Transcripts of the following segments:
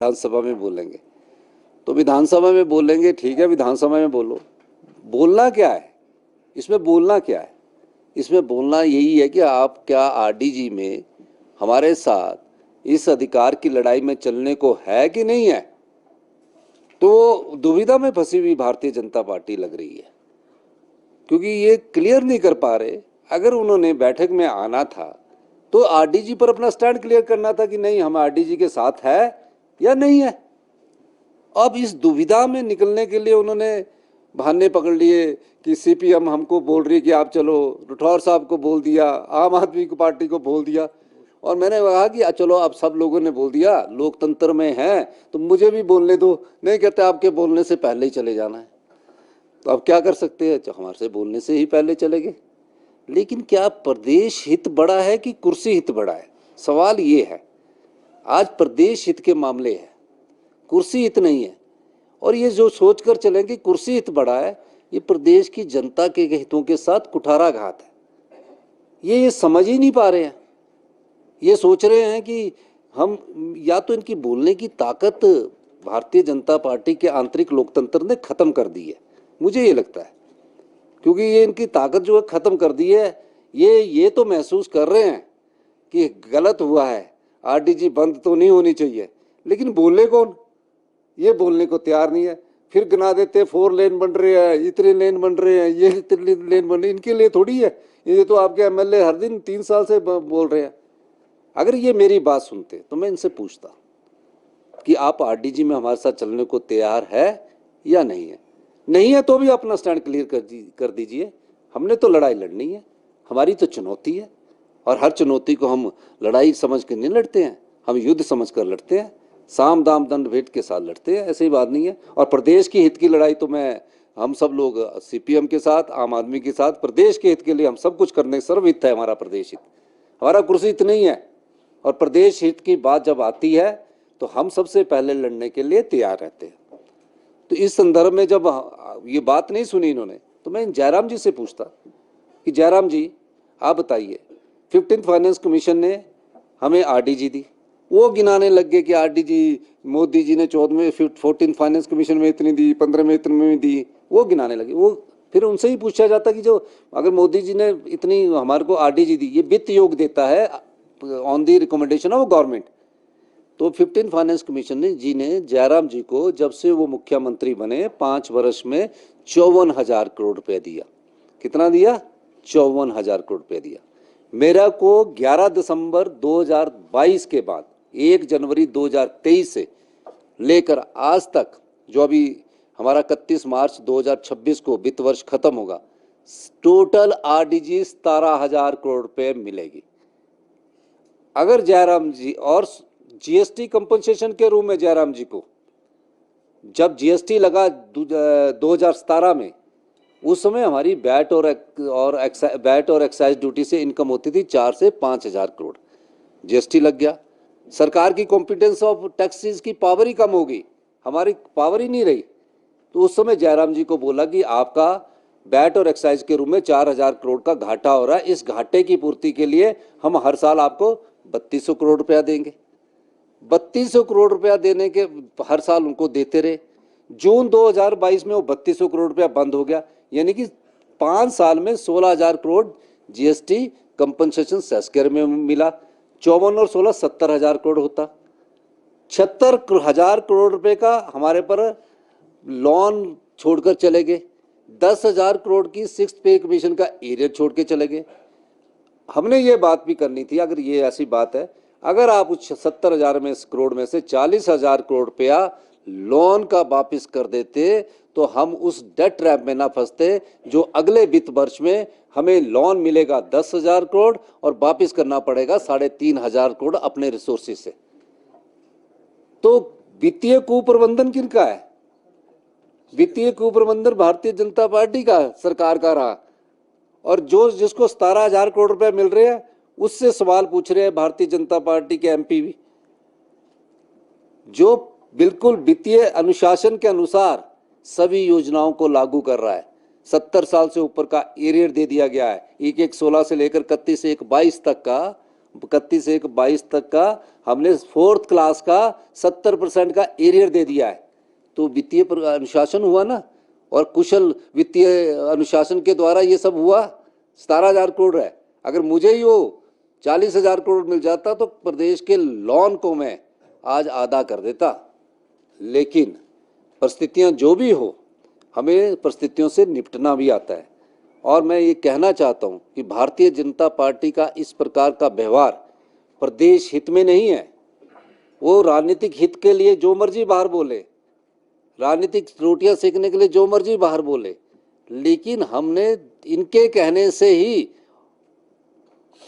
विधानसभा में बोलेंगे तो विधानसभा में बोलेंगे, ठीक है, विधानसभा में बोलो। बोलना क्या है इसमें? बोलना क्या है इसमें? बोलना यही है कि आप क्या आरडीजी में हमारे साथ इस अधिकार की लड़ाई में चलने को है कि नहीं है। तो दुविधा में फंसी हुई भारतीय जनता पार्टी लग रही है, क्योंकि ये क्लियर नहीं कर पा रहे। अगर उन्होंने बैठक में आना था तो आरडीजी पर अपना स्टैंड क्लियर करना था कि नहीं, हम आरडीजी के साथ है या नहीं है। अब इस दुविधा में निकलने के लिए उन्होंने बहाने पकड़ लिए कि सीपीएम हमको बोल रही है कि आप चलो, राठौर साहब को बोल दिया, आम आदमी पार्टी को बोल दिया। और मैंने कहा कि चलो, अब सब लोगों ने बोल दिया, लोकतंत्र में है तो मुझे भी बोलने दो। नहीं कहते, आपके बोलने से पहले ही चले जाना है। तो अब क्या कर सकते हैं, हमारे से बोलने से ही पहले चले गए। लेकिन क्या प्रदेश हित बड़ा है कि कुर्सी हित बड़ा है? सवाल ये है। आज प्रदेश हित के मामले हैं, कुर्सी हित नहीं है। और ये जो सोचकर चलें कि कुर्सी हित बड़ा है, ये प्रदेश की जनता के हितों के साथ कुठाराघात है। ये समझ ही नहीं पा रहे हैं। ये सोच रहे हैं कि हम, या तो इनकी बोलने की ताकत भारतीय जनता पार्टी के आंतरिक लोकतंत्र ने खत्म कर दी है, मुझे ये लगता है। क्योंकि ये इनकी ताकत जो है खत्म कर दी है। ये तो महसूस कर रहे हैं कि गलत हुआ है, आरडीजी बंद तो नहीं होनी चाहिए, लेकिन बोले कौन? ये बोलने को तैयार नहीं है। फिर गिना देते 4 लेन बन रहे हैं, इतने लेन बन रहे हैं, ये इतने लेन बन रहे हैं। इनके लिए थोड़ी है, ये तो आपके एमएलए हर दिन 3 साल से बोल रहे हैं। अगर ये मेरी बात सुनते तो मैं इनसे पूछता कि आप आरडीजी में हमारे साथ चलने को तैयार है या नहीं है। नहीं है तो भी अपना स्टैंड क्लियर कर दीजिए। हमने तो लड़ाई लड़नी है, हमारी तो चुनौती है। और हर चुनौती को हम लड़ाई समझ कर नहीं लड़ते हैं, हम युद्ध समझ कर लड़ते हैं, साम दाम दंड भेद के साथ लड़ते हैं। ऐसी बात नहीं है। और प्रदेश की हित की लड़ाई तो हम सब लोग सीपीएम के साथ, आम आदमी के साथ, प्रदेश के हित के लिए हम सब कुछ करने, सर्वहित है हमारा प्रदेश हित, हमारा कुर्सी हित नहीं है। और प्रदेश हित की बात जब आती है तो हम सबसे पहले लड़ने के लिए तैयार रहते हैं। तो इस संदर्भ में जब ये बात नहीं सुनी इन्होंने, तो मैं जयराम जी से पूछता कि जयराम जी, आप बताइए, 15th फाइनेंस कमीशन ने हमें आरडीजी दी, वो गिनाने लग गए कि आरडीजी मोदी जी ने 14th फाइनेंस कमीशन में इतनी दी, 15 में इतनी दी, वो गिनाने लगे। वो फिर उनसे ही पूछा जाता कि जो अगर मोदी जी ने इतनी हमारे को आरडीजी दी, ये वित्त योग देता है on the recommendation of government. तो 15 फाइनेंस कमीशन ने जयराम जी को जब से वो मुख्यमंत्री बने 5 वर्ष में 54,000 करोड़ रुपए दिया। कितना दिया? 54,000 करोड़ रुपए दिया। मेरा को 11 दिसंबर 2022 के बाद 1 जनवरी 2023 से लेकर आज तक, जो अभी हमारा 31 मार्च 2026 को वित्त वर्ष खत्म होगा, टोटल आरडीजी 17,000 करोड़ रुपए मिलेगी। अगर जयराम जी, और जीएसटी कंपनसेशन के रूप में जयराम जी को, जब जीएसटी लगा 2017 में, उस समय हमारी वैट और एक्साइज ड्यूटी से इनकम होती थी 4 से 5,000 करोड़। जीएसटी लग गया, सरकार की कॉम्पिटेंस ऑफ टैक्सेस की पावर ही कम हो गई, हमारी पावर ही नहीं रही। तो उस समय जयराम जी को बोला कि आपका वैट और एक्साइज के रूप में 4,000 करोड़ का घाटा हो रहा है, इस घाटे की पूर्ति के लिए हम हर साल आपको 3200 करोड़ रुपया देंगे। 3200 करोड़ रुपया देने के हर साल उनको देते रहे। जून 2022 में वो 3200 करोड़ रुपया बंद हो गया, यानी कि 5 साल में 16,000 करोड़ जीएसटी कंपनसेशन सेस के में मिला। 54 और 16 70,000 करोड़ होता। 76,000 करोड़ रुपए का हमारे पर लोन छोड़कर चले गए। 10,000 करोड़ की 6th पे कमीशन का एरियर छोड़ के चले गए। हमने ये बात भी करनी थी, अगर ये ऐसी बात है, अगर आप उस 70,000 करोड़ में से 40,000 करोड़ रुपया लोन का वापिस कर देते तो हम उस डेट ट्रैप में ना फंसते जो अगले वित्त वर्ष में हमें लोन मिलेगा 10,000 करोड़ और वापिस करना पड़ेगा 3,500 करोड़ अपने रिसोर्सेज से। तो वित्तीय कुप्रबंधन किनका है? वित्तीय कुप्रबंधन भारतीय जनता पार्टी का, सरकार का रहा। और जिसको 17,000 करोड़ रुपए मिल रहे हैं उससे सवाल पूछ रहे हैं भारतीय जनता पार्टी के एमपी भी, जो बिल्कुल वित्तीय अनुशासन के अनुसार सभी योजनाओं को लागू कर रहा है। 70 साल से ऊपर का एरियर दे दिया गया है। 1/1/16 से लेकर 31/1/22 तक का 31/1/22 तक का हमने 4th क्लास का 70% का एरियर दे दिया है। तो वित्तीय अनुशासन हुआ ना, और कुशल वित्तीय अनुशासन के द्वारा ये सब हुआ। 17,000 करोड़ है। अगर मुझे ही वो 40,000 करोड़ मिल जाता तो प्रदेश के लोन को मैं आज आधा कर देता। लेकिन परिस्थितियां जो भी हो, हमें परिस्थितियों से निपटना भी आता है। और मैं ये कहना चाहता हूं कि भारतीय जनता पार्टी का इस प्रकार का व्यवहार प्रदेश हित में नहीं है। वो राजनीतिक हित के लिए जो मर्जी बाहर बोले, राजनीतिक रोटियां सेकने के लिए जो मर्जी बाहर बोले, लेकिन हमने इनके कहने से ही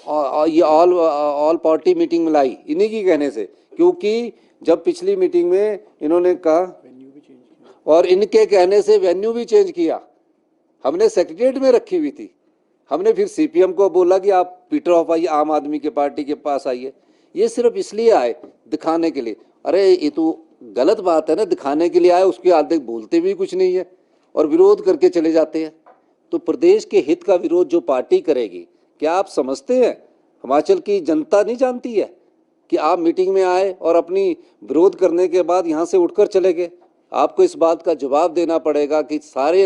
ये ऑल पार्टी मीटिंग में लाई, इन्हीं की कहने से। क्योंकि जब पिछली मीटिंग में इन्होंने कहा और इनके कहने से वेन्यू भी चेंज किया, हमने सेक्रेटरीट में रखी हुई थी। हमने फिर सीपीएम को बोला कि आप पीटर ऑफ आइए, आम आदमी के पार्टी के पास आइए। ये सिर्फ इसलिए आए दिखाने के लिए। अरे ये तो गलत बात है ना, दिखाने के लिए आए, उसके आधे बोलते भी कुछ नहीं है और विरोध करके चले जाते हैं। तो प्रदेश के हित का विरोध जो पार्टी करेगी, क्या आप समझते हैं हिमाचल की जनता नहीं जानती है कि आप मीटिंग में आए और अपनी विरोध करने के बाद यहाँ से उठकर चले गए? आपको इस बात का जवाब देना पड़ेगा कि सारे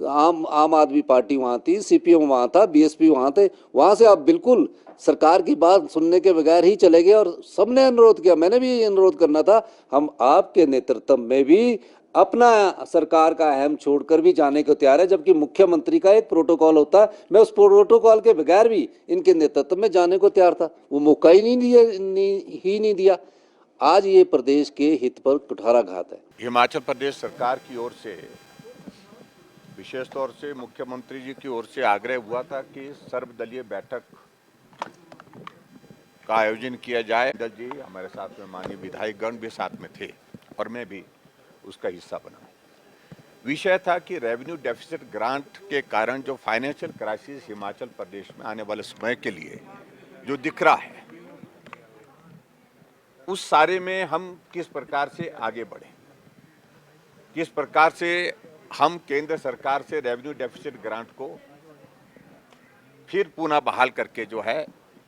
आम आदमी पार्टी वहाँ थी, सीपीएम वहाँ था, बीएसपी वहाँ थे, वहाँ से आप बिल्कुल सरकार की बात सुनने के बगैर ही चले गए। और सबने अनुरोध किया, मैंने भी अनुरोध करना था, हम आपके नेतृत्व में भी अपना सरकार का अहम छोड़कर भी जाने को तैयार है। जबकि मुख्यमंत्री का एक प्रोटोकॉल होता है, मैं उस प्रोटोकॉल के बगैर भी इनके नेतृत्व में जाने को तैयार था। वो मौका ही नहीं दिया। आज ये प्रदेश के हित पर कुठाराघात है। हिमाचल प्रदेश सरकार की ओर से, विशेष तौर से मुख्यमंत्री जी की ओर से आग्रह हुआ था कि सर्वदलीय बैठक का आयोजन किया जाए। जी हमारे साथ में माननीय विधायकगण भी साथ में थे और मैं भी उसका हिस्सा बना। विषय था कि रेवेन्यू डेफिसिट ग्रांट के कारण जो फाइनेंशियल क्राइसिस हिमाचल प्रदेश में आने वाले समय के लिए जो दिख रहा है, उस सारे में हम किस प्रकार से आगे बढ़े, किस प्रकार से हम केंद्र सरकार से रेवेन्यू डेफिसिट ग्रांट को फिर पुनः बहाल करके जो है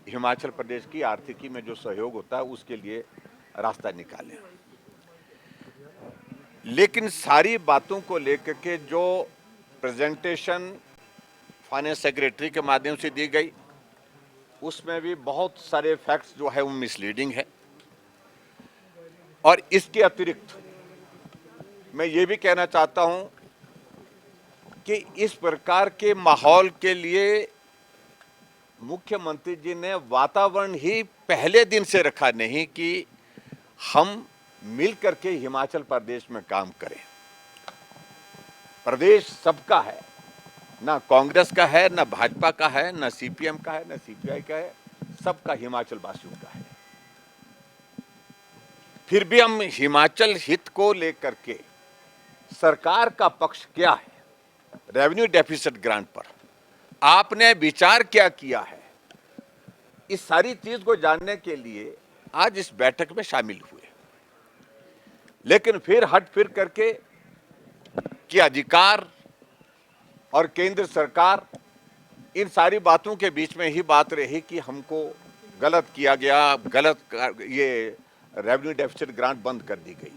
हिमाचल प्रदेश की आर्थिकी में जो सहयोग होता है उसके लिए रास्ता निकालें। लेकिन सारी बातों को लेकर के जो प्रेजेंटेशन फाइनेंस सेक्रेटरी के माध्यम से दी गई, उसमें भी बहुत सारे फैक्ट्स जो है वो मिसलीडिंग है। और इसके अतिरिक्त मैं ये भी कहना चाहता हूं कि इस प्रकार के माहौल के लिए मुख्यमंत्री जी ने वातावरण ही पहले दिन से रखा नहीं कि हम मिल करके हिमाचल प्रदेश में काम करें। प्रदेश सबका है, ना कांग्रेस का है, ना भाजपा का है, ना सीपीएम का है, ना सीपीआई का है, सबका हिमाचल वासियों का है। फिर भी हम हिमाचल हित को लेकर के सरकार का पक्ष क्या है, रेवेन्यू डेफिसिट ग्रांट पर आपने विचार क्या किया है, इस सारी चीज को जानने के लिए आज इस बैठक में शामिल हुए। लेकिन फिर हट फिर करके कि अधिकार और केंद्र सरकार, इन सारी बातों के बीच में ही बात रही कि हमको गलत किया गया, ये रेवेन्यू डेफिसिट ग्रांट बंद कर दी गई।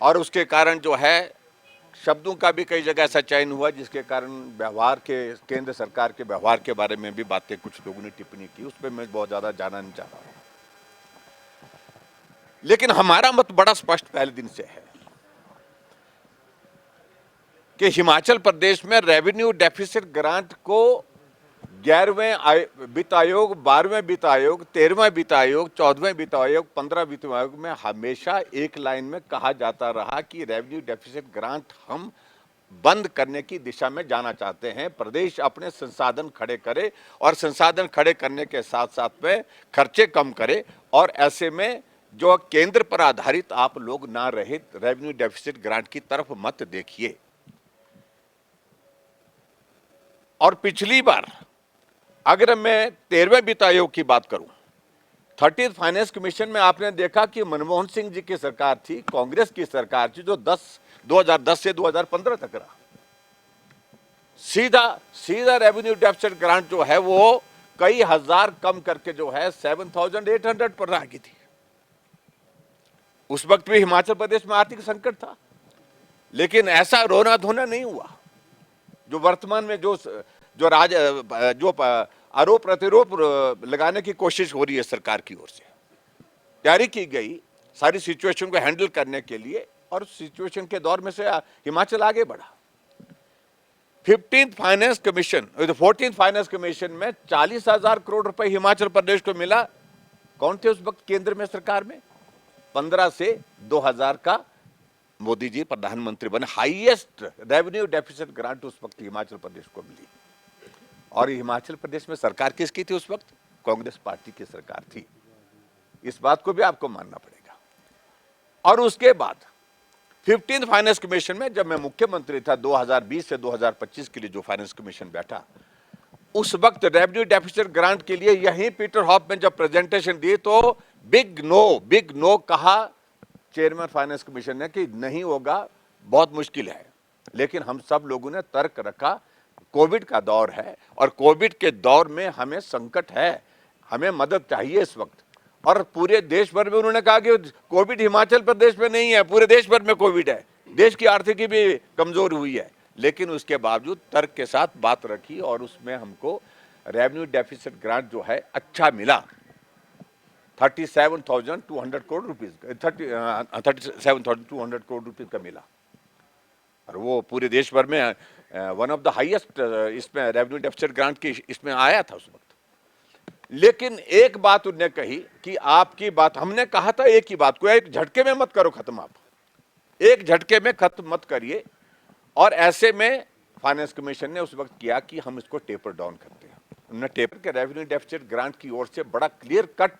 और उसके कारण जो है शब्दों का भी कई जगह ऐसा चयन हुआ जिसके कारण व्यवहार के, केंद्र सरकार के व्यवहार के बारे में भी बातें कुछ लोगों ने टिप्पणी की, उस पर मैं बहुत ज्यादा जाना नहीं चाह रहा हूं। लेकिन हमारा मत बड़ा स्पष्ट पहले दिन से है कि हिमाचल प्रदेश में रेवेन्यू डेफिसिट ग्रांट को 11वें वित्त आयोग, 12वें वित्त आयोग, 13वें वित्त आयोग, 14वें वित्त आयोग, 15वें वित्त आयोग में हमेशा एक लाइन में कहा जाता रहा कि रेवेन्यू डेफिसिट ग्रांट हम बंद करने की दिशा में जाना चाहते हैं। प्रदेश अपने संसाधन खड़े करे और संसाधन खड़े करने के साथ साथ में खर्चे कम करे, और ऐसे में जो केंद्र पर आधारित आप लोग ना रहित रेवेन्यू डेफिसिट ग्रांट की तरफ मत देखिए। और पिछली बार अगर मैं 13वें वित्त आयोग की बात करूं, 30th फाइनेंस कमीशन में आपने देखा कि मनमोहन सिंह जी की सरकार थी, कांग्रेस की सरकार थी, जो 2010 से 2015 तक रहा। सीधा रेवेन्यू डेफिसिट ग्रांट जो है वो कई हजार कम करके जो है 7,800 पर आ गई थी। उस वक्त भी हिमाचल प्रदेश में आर्थिक संकट था, लेकिन ऐसा रोना धोना नहीं हुआ। जो वर्तमान में जो आरोप प्रत्यारोप लगाने की कोशिश हो रही है सरकार की ओर से, तैयारी की गई सारी सिचुएशन को हैंडल करने के लिए, और सिचुएशन के दौर में से हिमाचल आगे बढ़ा। 14th फाइनेंस कमीशन में 40,000 करोड़ रुपए हिमाचल प्रदेश को मिला। कौन थे उस वक्त केंद्र में सरकार में? 15 से 2000 का मोदी जी प्रधानमंत्री बने। हाईएस्ट रेवेन्यू डेफिसिट ग्रांट उस वक्त हिमाचल प्रदेश को मिली। और हिमाचल प्रदेश में सरकार किसकी थी उस वक्त? कांग्रेस पार्टी की सरकार थी। इस बात को भी आपको मानना पड़ेगा। और उसके बाद 15th फाइनेंस कमीशन में जब मैं मुख्यमंत्री था 2020 से 2025 के लिए जो फाइनेंस कमीशन बैठा, उस वक्त रेवेन्यू डेफिसिट ग्रांट के लिए यहीं पीटर हॉफ में जब प्रेजेंटेशन दी तो बिग नो कहा चेयरमैन फाइनेंस कमीशन ने कि नहीं होगा, बहुत मुश्किल है। लेकिन हम सब लोगों ने तर्क रखा, कोविड का दौर है और कोविड के दौर में हमें संकट है, हमें मदद चाहिए इस वक्त। और पूरे देश भर में उन्होंने कहा कि कोविड हिमाचल प्रदेश में नहीं है, पूरे देश भर में कोविड है, देश की आर्थिकी भी कमजोर हुई है। लेकिन उसके बावजूद तर्क के साथ बात रखी और उसमें हमको रेवेन्यू डेफिसिट ग्रांट जो है अच्छा मिला, 37,200 करोड़ रुपीज, 37,200 करोड़ रुपीज का मिला। और वो पूरे देश भर में वन ऑफ द हाईएस्ट इसमें रेवेन्यू डेफिसिट ग्रांट की इसमें आया था उस वक्त। लेकिन एक बात उन्होंने कही कि आपकी बात, हमने कहा था एक ही बात को, एक झटके में मत करो खत्म, आप एक झटके में खत्म मत करिए। और ऐसे में फाइनेंस कमीशन ने उस वक्त किया कि हम इसको टेपर डाउन करते हैं। उन्होंने टेपर के रेवेन्यू डेफिसिट ग्रांट की ओर से बड़ा क्लियर कट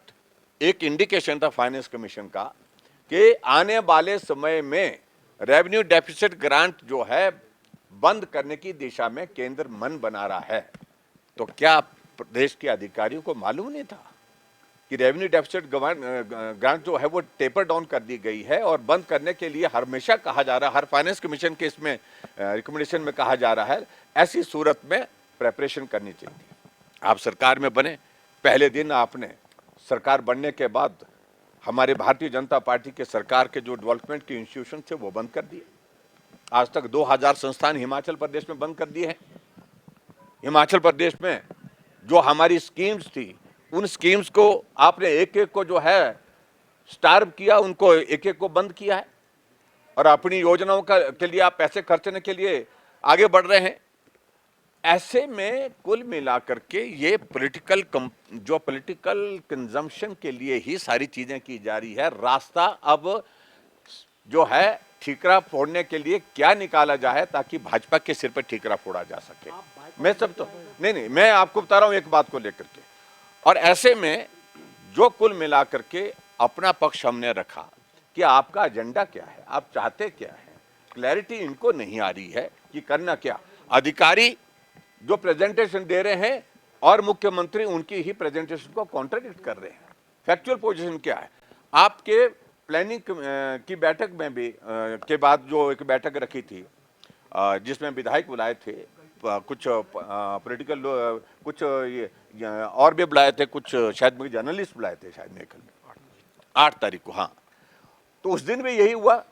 एक इंडिकेशन था फाइनेंस कमीशन का कि आने वाले समय में रेवेन्यू डेफिसिट ग्रांट जो है बंद करने की दिशा में केंद्र मन बना रहा है। तो क्या प्रदेश के अधिकारियों को मालूम नहीं था कि रेवेन्यू डेफिसिट ग्रांट जो है वो टेपर डाउन कर दी गई है और बंद करने के लिए हमेशा कहा जा रहा है, हर फाइनेंस कमीशन के इसमें रिकमेंडेशन में कहा जा रहा है, ऐसी सूरत में प्रेपरेशन करनी चाहिए। आप सरकार में बने, पहले दिन आपने सरकार बनने के बाद हमारे भारतीय जनता पार्टी के सरकार के जो डेवलपमेंट के इंस्टीट्यूशन थे वो बंद कर दिए। आज तक 2000 संस्थान हिमाचल प्रदेश में बंद कर दिए हैं। हिमाचल प्रदेश में जो हमारी स्कीम्स थी, उन स्कीम्स को आपने एक एक को जो है स्टार्व किया, उनको एक एक को बंद किया है और अपनी योजनाओं के लिए आप पैसे खर्चने के लिए आगे बढ़ रहे हैं। ऐसे में कुल मिलाकर के ये पॉलिटिकल कंजम्पशन के लिए ही सारी चीजें की जा रही है। रास्ता अब जो है ठीकरा फोड़ने के लिए क्या निकाला जाए ताकि भाजपा के सिर पर ठीकरा फोड़ा जा सके। मैं सब तो नहीं, मैं आपको बता रहा हूं एक बात को लेकर के। और ऐसे में जो कुल मिलाकर के अपना पक्ष हमने रखा कि आपका एजेंडा क्या है, आप चाहते क्या है, क्लैरिटी इनको नहीं आ रही है कि करना क्या। अधिकारी जो प्रेजेंटेशन दे रहे हैं और मुख्यमंत्री उनकी ही प्रेजेंटेशन को कॉन्ट्राडिक्ट कर रहे हैं। फैक्चुअल पोजीशन क्या है? आपके प्लानिंग की बैठक में भी के बाद जो एक बैठक रखी थी जिसमें विधायक बुलाए थे, कुछ पॉलिटिकल कुछ और भी बुलाए थे, कुछ शायद मुझे जर्नलिस्ट बुलाए थे शायद मेरे ख्याल में 8 तारीख को। हाँ, तो उस दिन भी यही हुआ,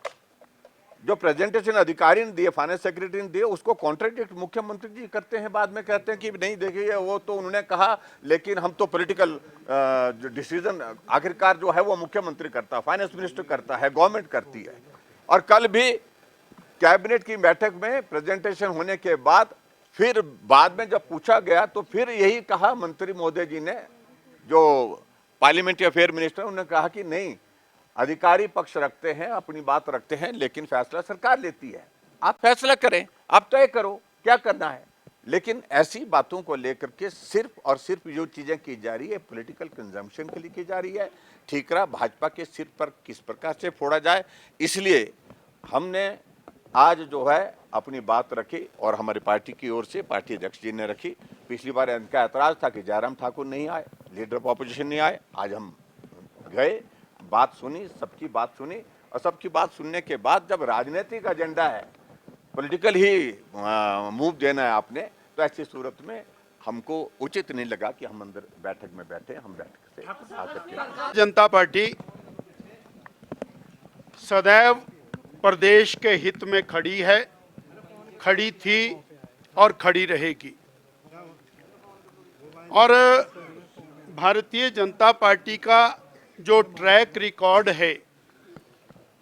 जो प्रेजेंटेशन अधिकारी ने दिए, फाइनेंस सेक्रेटरी ने दिए, उसको कॉन्ट्राडिक्ट मुख्यमंत्री जी करते हैं। बाद में कहते हैं कि नहीं देखिए वो तो उन्होंने कहा, लेकिन हम तो पॉलिटिकल डिसीजन आखिरकार जो है वो मुख्यमंत्री करता है, फाइनेंस मिनिस्टर करता है, गवर्नमेंट करती है। और कल भी कैबिनेट की बैठक में प्रेजेंटेशन होने के बाद फिर बाद में जब पूछा गया तो फिर यही कहा मंत्री महोदय जी ने, जो पार्लियामेंट्री अफेयर मिनिस्टर, उन्होंने कहा कि नहीं, अधिकारी पक्ष रखते हैं, अपनी बात रखते हैं, लेकिन फैसला सरकार लेती है। आप फैसला करें, आप तय करो क्या करना है। लेकिन ऐसी बातों को लेकर के सिर्फ और सिर्फ जो चीजें की जा रही है पॉलिटिकल कंजम्पशन के लिए की जा रही है। ठीकरा भाजपा के सिर पर किस प्रकार से फोड़ा जाए, इसलिए हमने आज जो है अपनी बात रखी और हमारी पार्टी की ओर से पार्टी अध्यक्ष जी ने रखी। पिछली बार इनका ऐतराज था कि जयराम ठाकुर नहीं आए, लीडर ऑफ ऑपोजिशन नहीं आए। आज हम गए, बात सुनी, सबकी बात सुनी, और सबकी बात सुनने के बाद जब राजनीतिक एजेंडा है, पॉलिटिकल ही मूव देना है आपने, तो ऐसी सूरत में हमको उचित नहीं लगा कि हम अंदर बैठक में बैठे, हम बैठक से आकर के। जनता पार्टी सदैव प्रदेश के हित में खड़ी है, खड़ी थी और खड़ी रहेगी। और भारतीय जनता पार्टी का जो ट्रैक रिकॉर्ड है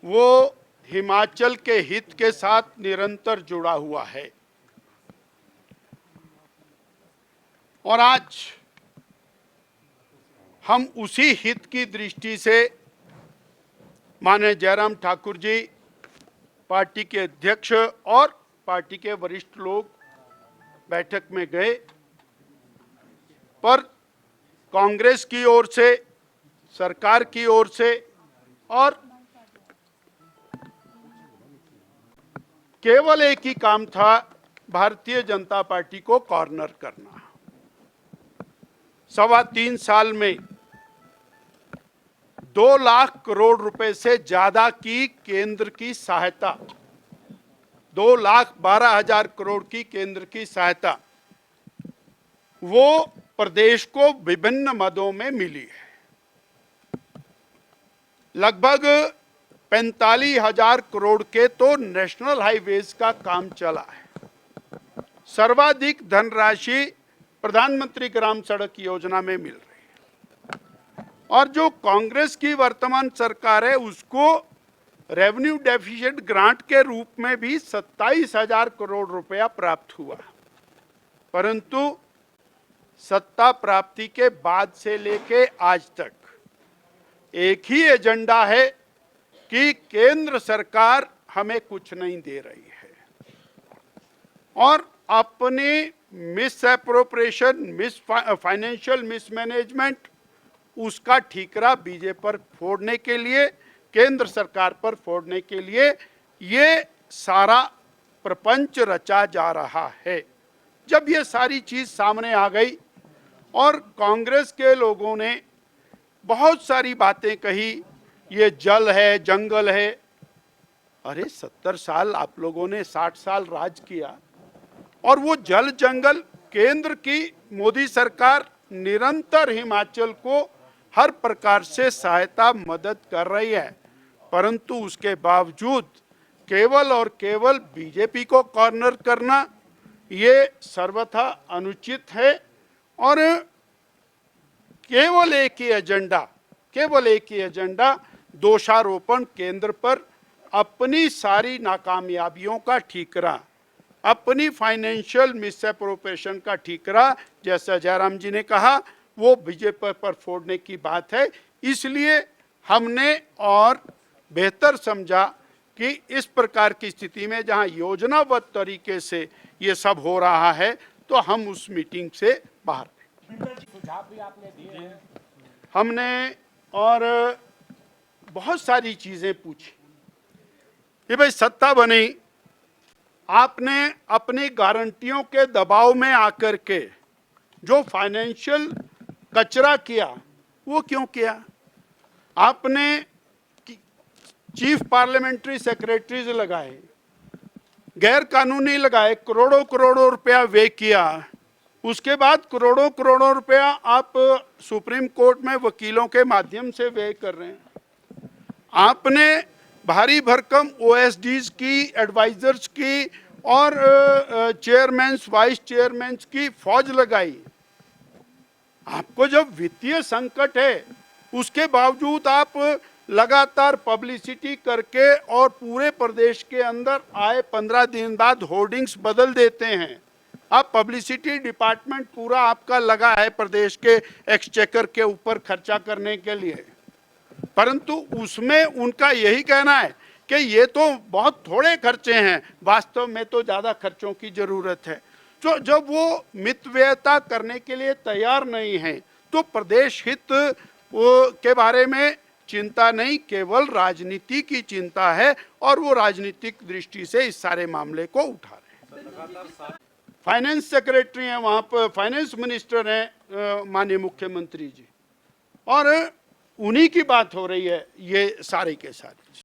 वो हिमाचल के हित के साथ निरंतर जुड़ा हुआ है। और आज हम उसी हित की दृष्टि से माननीय जयराम ठाकुर जी, पार्टी के अध्यक्ष और पार्टी के वरिष्ठ लोग बैठक में गए, पर कांग्रेस की ओर से, सरकार की ओर से और केवल एक ही काम था, भारतीय जनता पार्टी को कॉर्नर करना। 3.25 साल में 2 लाख करोड़ रुपए से ज्यादा की केंद्र की सहायता, 2,12,000 करोड़ की केंद्र की सहायता वो प्रदेश को विभिन्न मदों में मिली है। लगभग 45,000 करोड़ के तो नेशनल हाईवेज का काम चला है। सर्वाधिक धनराशि प्रधानमंत्री ग्राम सड़क योजना में मिल रही है। और जो कांग्रेस की वर्तमान सरकार है उसको रेवेन्यू डेफिसिट ग्रांट के रूप में भी 27,000 करोड़ रुपया प्राप्त हुआ। परंतु सत्ता प्राप्ति के बाद से लेके आज तक एक ही एजेंडा है कि केंद्र सरकार हमें कुछ नहीं दे रही है और अपने मिस एप्रोप्रिएशन, फाइनेंशियल मिसमैनेजमेंट, उसका ठीकरा बीजेपी पर फोड़ने के लिए, केंद्र सरकार पर फोड़ने के लिए ये सारा प्रपंच रचा जा रहा है। जब ये सारी चीज सामने आ गई और कांग्रेस के लोगों ने बहुत सारी बातें कही, ये जल है, जंगल है। अरे 70 साल आप लोगों ने, 60 साल राज किया और वो जल जंगल, केंद्र की मोदी सरकार निरंतर हिमाचल को हर प्रकार से सहायता, मदद कर रही है। परंतु उसके बावजूद केवल और केवल बीजेपी को कॉर्नर करना ये सर्वथा अनुचित है। और केवल एक ही एजेंडा दोषारोपण, केंद्र पर अपनी सारी नाकामयाबियों का ठीकरा, अपनी फाइनेंशियल मिसएप्रोप्रिएशन का ठीकरा, जैसा जयराम जी ने कहा, वो बीजेपी पर फोड़ने की बात है। इसलिए हमने और बेहतर समझा कि इस प्रकार की स्थिति में जहां योजनाबद्ध तरीके से ये सब हो रहा है तो हम उस मीटिंग से बाहर हमने और बहुत सारी चीजें पूछी कि भाई सत्ता बनी, आपने अपनी गारंटियों के दबाव में आकर के जो फाइनेंशियल कचरा किया वो क्यों किया? आपने चीफ पार्लियामेंट्री सेक्रेटरीज लगाए, गैर कानूनी लगाए, करोड़ों करोड़ों रुपया व्यय किया। उसके बाद करोड़ों करोड़ों रुपया आप सुप्रीम कोर्ट में वकीलों के माध्यम से व्यय कर रहे हैं। आपने भारी भरकम ओएसडीज की, एडवाइजर्स की और चेयरमैन्स, वाइस चेयरमैन्स की फौज लगाई। आपको जब वित्तीय संकट है उसके बावजूद आप लगातार पब्लिसिटी करके और पूरे प्रदेश के अंदर आए 15 दिन बाद होर्डिंग्स बदल देते हैं। आप पब्लिसिटी डिपार्टमेंट पूरा आपका लगा है प्रदेश के एक्सचेकर के ऊपर खर्चा करने के लिए, परंतु उसमें उनका यही कहना है कि ये तो बहुत थोड़े खर्चे हैं, वास्तव में तो ज़्यादा खर्चों की ज़रूरत है। तो जब वो मितव्ययता करने के लिए तैयार नहीं है तो प्रदेश हित के बारे में चिंता नहीं, केवल राजनीति की चिंता है और वो राजनीतिक दृष्टि से इस सारे मामले को उठा रहे हैं। फाइनेंस सेक्रेटरी हैं वहाँ पर, फाइनेंस मिनिस्टर हैं माननीय मुख्यमंत्री जी, और उन्हीं की बात हो रही है ये सारे के सारे।